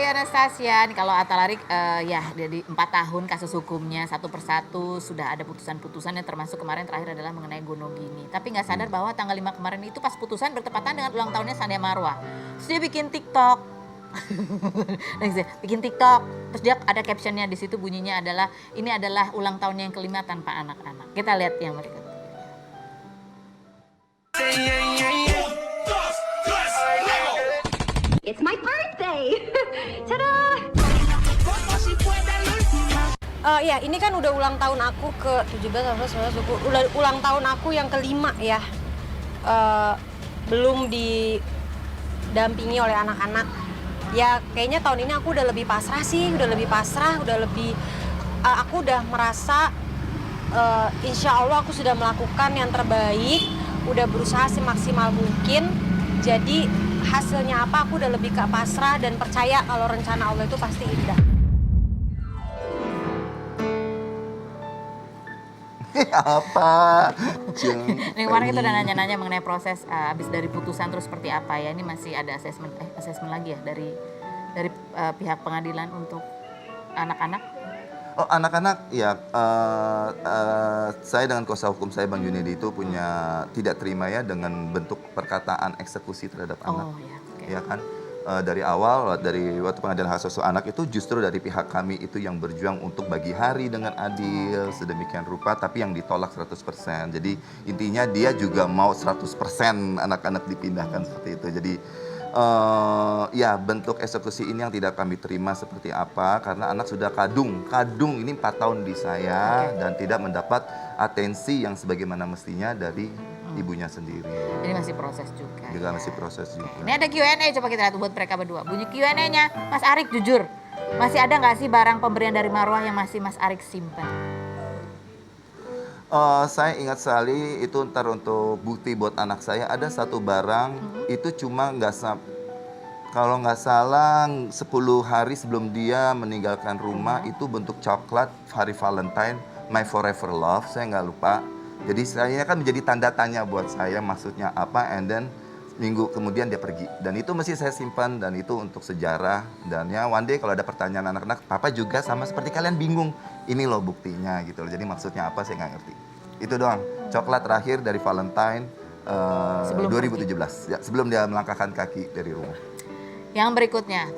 Anastasia. Nih kalau Atalarik ya dari 4 tahun kasus hukumnya satu persatu sudah ada putusan-putusan yang termasuk kemarin terakhir adalah mengenai Gonogini. Tapi nggak sadar bahwa tanggal 5 kemarin itu pas putusan bertepatan dengan ulang tahunnya Sania Marwa. Terus dia bikin TikTok. Bikin TikTok. Terus dia ada captionnya di situ bunyinya adalah ini adalah ulang tahunnya yang kelima tanpa anak-anak. Kita lihat yang berikut. It's my birthday. Tada! Ya ini kan udah ulang tahun aku ke 17, 18, 19, 20. Udah ulang tahun aku yang kelima ya. Belum didampingi oleh anak-anak. Ya kayaknya tahun ini aku udah lebih pasrah sih, udah lebih aku udah merasa insya Allah aku sudah melakukan yang terbaik, udah berusaha semaksimal mungkin. Jadi hasilnya apa aku udah lebih ke pasrah dan percaya kalau rencana Allah itu pasti indah. Apa? Ini kemarin kita udah nanya-nanya mengenai proses habis dari putusan terus seperti apa ya. Ini masih ada asesmen lagi ya dari pihak pengadilan untuk anak-anak. Oh anak-anak ya saya dengan kuasa hukum saya Bang Junedi itu punya tidak terima ya dengan bentuk perkataan eksekusi terhadap anak. Ya, okay. Ya kan dari awal dari waktu pengadilan hak asasi anak itu justru dari pihak kami itu yang berjuang untuk bagi hari dengan adil sedemikian rupa tapi yang ditolak 100%. Jadi intinya dia juga mau 100% anak-anak dipindahkan seperti itu. Jadi ya bentuk eksekusi ini yang tidak kami terima seperti apa karena anak sudah kadung ini 4 tahun di saya dan tidak mendapat atensi yang sebagaimana mestinya dari ibunya sendiri. Ini masih proses juga. Juga masih proses juga. Ini ada Q&A coba kita lihat buat mereka berdua. Bunyi Q&A-nya, Mas Arik jujur, masih ada nggak sih barang pemberian dari Marwah yang masih Mas Arik simpan? Saya ingat sekali itu ntar untuk bukti buat anak saya ada satu barang itu cuma kalau nggak salah 10 hari sebelum dia meninggalkan rumah itu bentuk coklat hari Valentine My Forever Love saya nggak lupa jadi saya kan menjadi tanda tanya buat saya maksudnya apa and then minggu kemudian dia pergi dan itu mesti saya simpan dan itu untuk sejarah dan ya one day kalau ada pertanyaan anak-anak papa juga sama seperti kalian bingung ini loh buktinya gitu loh jadi maksudnya apa saya nggak ngerti itu doang coklat terakhir dari Valentine 2017 ya, sebelum dia melangkahkan kaki dari rumah. Yang berikutnya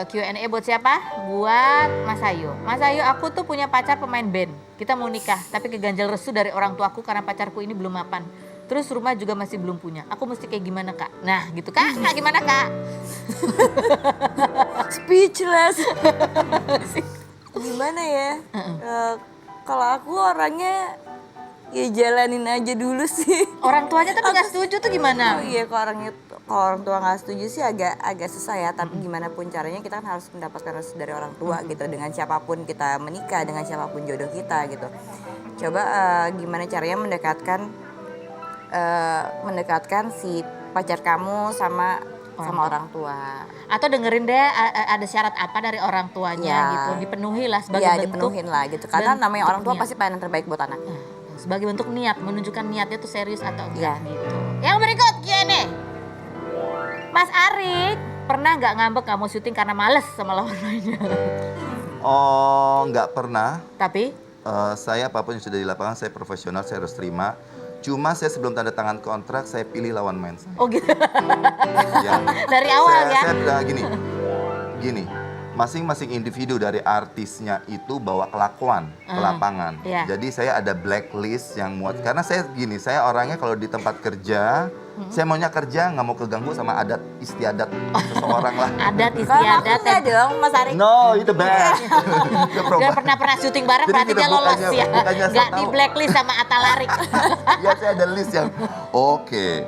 Q&A buat siapa? Buat Mas Ayu. Mas Ayu aku tuh punya pacar pemain band kita mau nikah tapi keganjal restu dari orang tuaku karena pacarku ini belum mapan. Terus rumah juga masih belum punya. Aku mesti kayak gimana kak? Nah gitu kak, gimana kak? Speechless. Gimana ya? Kalau aku orangnya ya jalanin aja dulu sih. Orang tuanya tapi nggak setuju tuh gimana? Oh iya kalau orang tua nggak setuju sih agak susah ya. Tapi gimana pun caranya kita kan harus mendapatkan restu dari orang tua gitu. Dengan siapapun kita menikah, dengan siapapun jodoh kita gitu. Coba gimana caranya mendekatkan si pacar kamu sama orang tua. Atau dengerin deh ada syarat apa dari orang tuanya gitu. Dipenuhi lah sebagai bentuk. Dipenuhin lah gitu. Karena namanya orang tua pasti pengen yang terbaik buat anaknya. Sebagai bentuk niat, menunjukkan niatnya tuh serius atau enggak gitu. Yang berikut Q&A. Mas Arik, pernah nggak ngambek nggak mau syuting karena males sama lawan mainnya? Oh nggak pernah. Tapi? Saya apapun yang sudah di lapangan saya profesional, saya harus terima. Cuma saya sebelum tanda tangan kontrak, saya pilih lawan main saya. Oh gitu? Ya. Dari awal ya? Saya gini, masing-masing individu dari artisnya itu bawa kelakuan ke lapangan. Jadi saya ada blacklist yang muat. Karena saya orangnya kalau di tempat kerja, saya maunya kerja, nggak mau keganggu sama adat istiadat seseorang lah. Adat istiadat ya dong Mas Arik. No, itu bad. Udah pernah syuting bareng berarti dia lolos ya. Nggak di blacklist sama Atalarik. Ya saya ada list yang oke.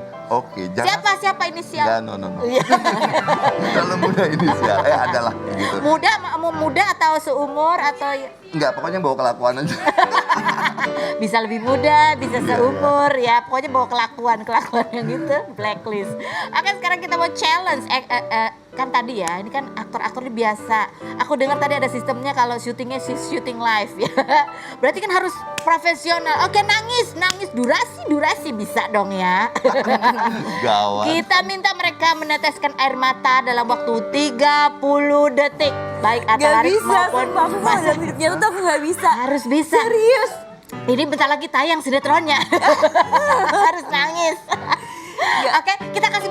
Jangan Siapa inisial? Ya, no. Terlalu muda inisial. Adalah gitu. Muda atau seumur atau enggak, pokoknya bawa kelakuan aja. Bisa lebih muda, bisa seumur ya. Pokoknya bawa kelakuan yang gitu, blacklist. Oke, sekarang kita mau challenge kan tadi ya, ini kan aktor-aktor ini biasa. Aku dengar tadi ada sistemnya kalau syutingnya syuting live ya. Berarti kan harus profesional. Oke, nangis durasi bisa dong ya. Gawat. Kita minta mereka meneteskan air mata dalam waktu 30 detik. Baik Gak Atalarik bisa, maupun sumpah aku mau dalam hidup nyata tuh aku gak bisa. harus bisa. Serius. Ini bentar lagi tayang sinetronnya. Harus nangis. Oke, kita kasih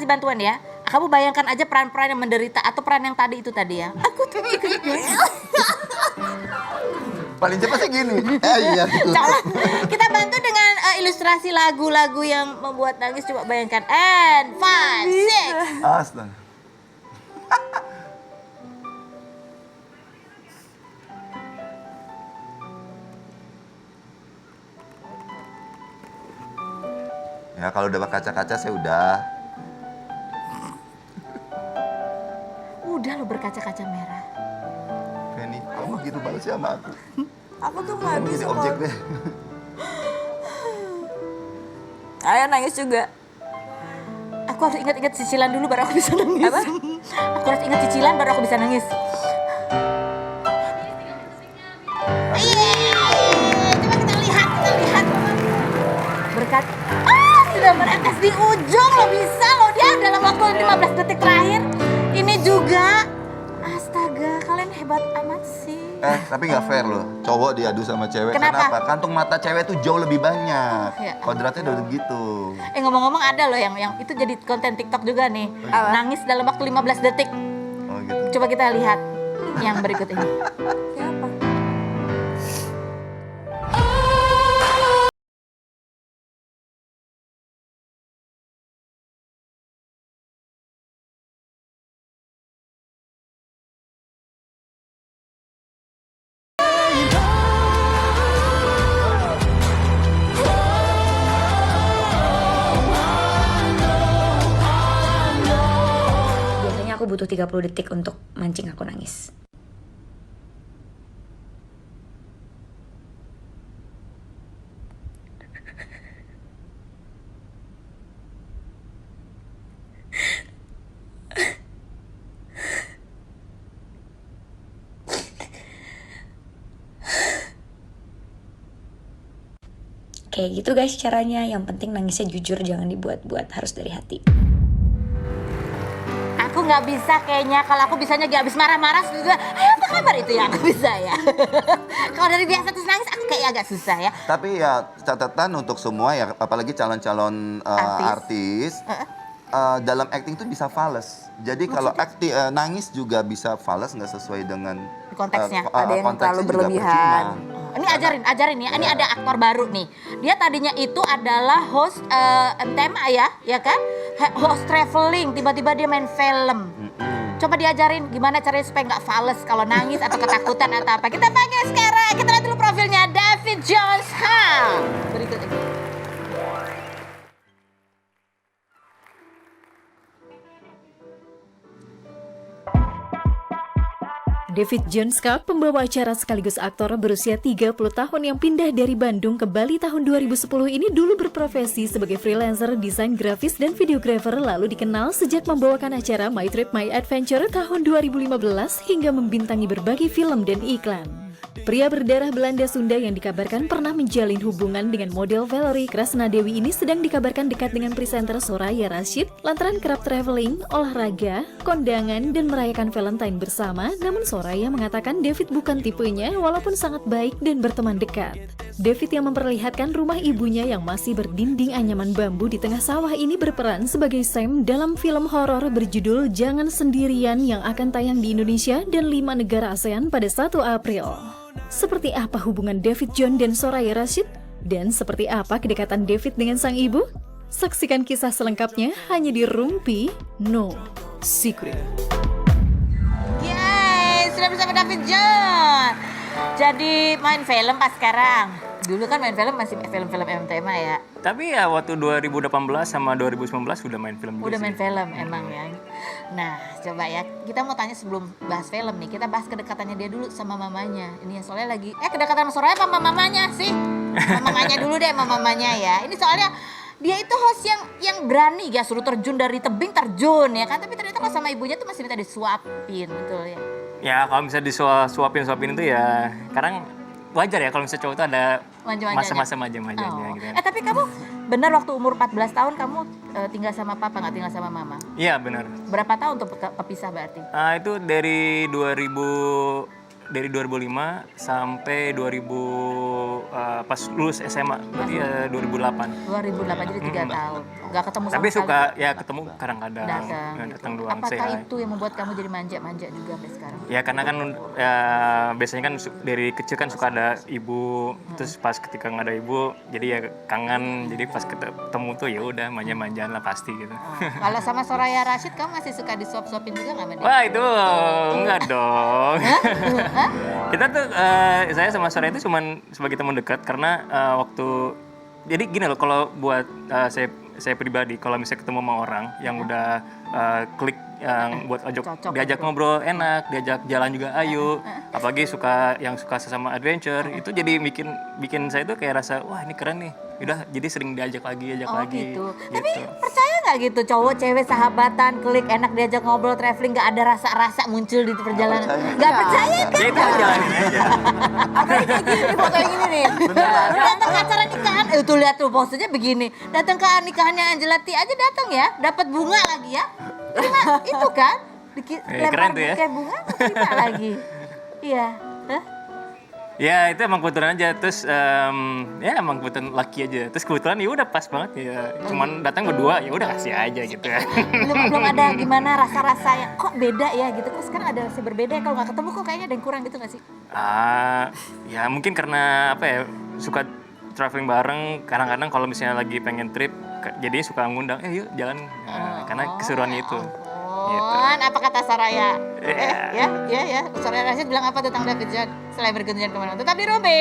bantuan ya. Kamu bayangkan aja peran-peran yang menderita atau peran yang tadi itu tadi ya. Aku tuh Paling cepat sih gini. Iya. Coba kita bantu dengan ilustrasi lagu-lagu yang membuat nangis. Coba bayangkan. And 5, 6. Astaga. Ya kalau udah berkaca-kaca saya udah. Udah lo berkaca-kaca merah. Penny, kamu gitu banget sih sama aku. Aku tuh gak Kamu bisa jadi objek kalau... deh. Ayo nangis juga. Aku harus ingat-ingat cicilan dulu baru aku bisa nangis. Apa? Aku harus ingat cicilan baru aku bisa nangis. Coba kita lihat. Berkat sudah menetes di ujung lo, bisa lo dia dalam waktu 15 detik terakhir. Ini juga. Astaga, kalian hebat amat sih. Tapi nggak fair loh. Cowok diadu sama cewek. Kenapa? Kantung mata cewek tuh jauh lebih banyak. Ya. Kodratnya udah gitu. Ngomong-ngomong ada loh yang itu jadi konten TikTok juga nih. Apa? Nangis dalam waktu 15 detik. Oh gitu. Coba kita lihat yang berikut ini. Siapa? Biasanya aku butuh 30 detik untuk mancing aku nangis. Kayak gitu guys caranya, yang penting nangisnya jujur, jangan dibuat-buat, harus dari hati. Aku nggak bisa kayaknya, kalau aku bisanya gak habis marah-marah juga, apa kabar itu ya, aku bisa ya. Kalau dari biasa terus nangis, aku kayak agak susah ya. Tapi ya catatan untuk semua ya, apalagi calon-calon artis. Dalam acting tuh bisa fals. Jadi kalau nangis juga bisa fals, nggak sesuai dengan Konteksnya. Ada yang konteksnya terlalu juga berlebihan. percuma. Ini ajarin ya. Ini ada aktor baru nih. Dia tadinya itu adalah host MTMA ya kan? Host traveling, tiba-tiba dia main film. Coba diajarin gimana caranya supaya nggak fals kalau nangis atau ketakutan atau apa. Kita panggil sekarang. Kita lihat dulu profilnya David Jones Hall. Berikut ini. David John Scott, pembawa acara sekaligus aktor berusia 30 tahun yang pindah dari Bandung ke Bali tahun 2010 ini dulu berprofesi sebagai freelancer desain grafis dan videographer, lalu dikenal sejak membawakan acara My Trip My Adventure tahun 2015 hingga membintangi berbagai film dan iklan. Pria berdarah Belanda Sunda yang dikabarkan pernah menjalin hubungan dengan model Valerie Krasnadewi ini sedang dikabarkan dekat dengan presenter Soraya Rashid lantaran kerap traveling, olahraga, kondangan, dan merayakan Valentine bersama. Namun Soraya mengatakan David bukan tipenya walaupun sangat baik dan berteman dekat. David yang memperlihatkan rumah ibunya yang masih berdinding anyaman bambu di tengah sawah ini berperan sebagai Sam dalam film horor berjudul Jangan Sendirian yang akan tayang di Indonesia dan 5 negara ASEAN pada 1 April. Seperti apa hubungan David John dan Soraya Rashid? Dan seperti apa kedekatan David dengan sang ibu? Saksikan kisah selengkapnya hanya di Rumpi No Secret. Yeay, sudah bersama David John. Jadi main film pas sekarang. Dulu kan main film masih film-film MTMA ya. Tapi ya waktu 2018 sama 2019 udah main film juga Udah sih. main film emang ya. Nah, coba ya. Kita mau tanya sebelum bahas film nih. Kita bahas kedekatannya dia dulu sama mamanya. Ini ya soalnya lagi kedekatan sama Soraya apa sama mamanya sih? Sama mamanya dulu deh, sama mamanya ya. Ini soalnya dia itu host yang berani ya, suruh terjun dari tebing terjun ya kan, tapi ternyata kalau sama ibunya tuh masih minta disuapin, betul ya. Ya kalau bisa disuapin itu ya kadang wajar ya kalau misalnya cowok itu ada Manja-manjanya. masa-masa manja-manjanya gitu. Tapi kamu benar waktu umur 14 tahun kamu tinggal sama papa, nggak tinggal sama mama? Iya benar. Berapa tahun tuh kepisah berarti? Itu dari 2005 sampai 2000 pas lulus SMA, berarti 2008. 2008, jadi 3 tahun. Nggak ketemu sama Tapi sekali. suka ya ketemu kadang-kadang. Datang. Datang doang. Apakah say hi. itu yang membuat kamu jadi manja-manja juga sampai sekarang? Ya karena kan ya, biasanya kan dari kecil kan suka ada ibu, terus pas ketika nggak ada ibu, jadi ya kangen, jadi pas ketemu tuh ya udah manja-manjaan lah pasti gitu. Kalau sama Soraya Rashid kamu masih suka disuap-suapin juga nggak, Mbak? Wah itu enggak dong. Kita tuh saya sama Soraya itu cuman sebagai teman dekat karena waktu jadi gini loh, kalau buat saya pribadi kalau misalnya ketemu sama orang yang udah klik yang buat Cocok diajak gitu. ngobrol enak, diajak jalan juga ayo, apalagi yang suka sesama adventure, itu jadi bikin saya tuh kayak rasa wah ini keren nih, udah jadi sering diajak lagi Gitu. Tapi percaya nggak gitu cowok cewek sahabatan klik enak diajak ngobrol traveling nggak ada rasa-rasa muncul di perjalanan? Nggak percaya kan? ya itu jalanin aja. Apalagi kayak gini nih, foto yang gini nih. Datang ke acara nikahan, tuh lihat tuh posenya begini. Datang ke nikahannya Angela T aja datang ya, dapat bunga lagi ya. Terima itu kan? Lempar keren tuh ya. buket bunga, terima lagi. Iya. Hah? Ya itu emang kebetulan aja, terus ya emang kebetulan laki aja, terus kebetulan ya udah pas banget ya, cuman datang berdua ya udah kasih aja gitu ya. belum ada gimana rasa-rasa yang kok beda ya gitu. Kok sekarang ada rasa berbeda ya, kalau nggak ketemu kok kayaknya ada yang kurang gitu nggak sih? Ya mungkin karena apa ya, suka traveling bareng, kadang-kadang kalau misalnya lagi pengen trip, jadinya suka ngundang, yuk jalan, karena keseruannya itu. Gitu. Apa kata Soraya? Ya. Soraya Rashid bilang apa tentang David John? Selain berkunjung kemana? Tetap di Robe.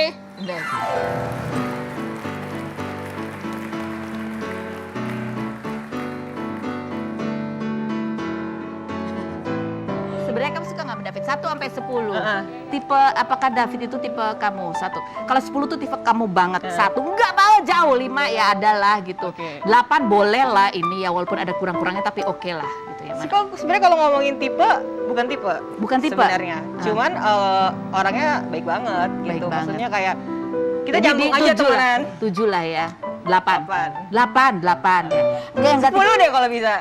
Sebenarnya kamu suka nggak sama David? 1 sampai 10. Tipe apakah David itu tipe kamu? 1. Kalau 10 tuh tipe kamu banget. 1 enggak mau jauh, 5 ya adalah gitu. 8 boleh lah ini ya walaupun ada kurang-kurangnya tapi oke lah gitu ya. Sebenarnya kalau ngomongin tipe, bukan tipe. Bukan tipe? Sebenarnya. Cuman orangnya baik banget Baik gitu. banget. Maksudnya kayak kita Jadi nyambung aja 7 lah. temenan. 7 lah ya. 8 8. ya. Enggak 10 deh kalau bisa.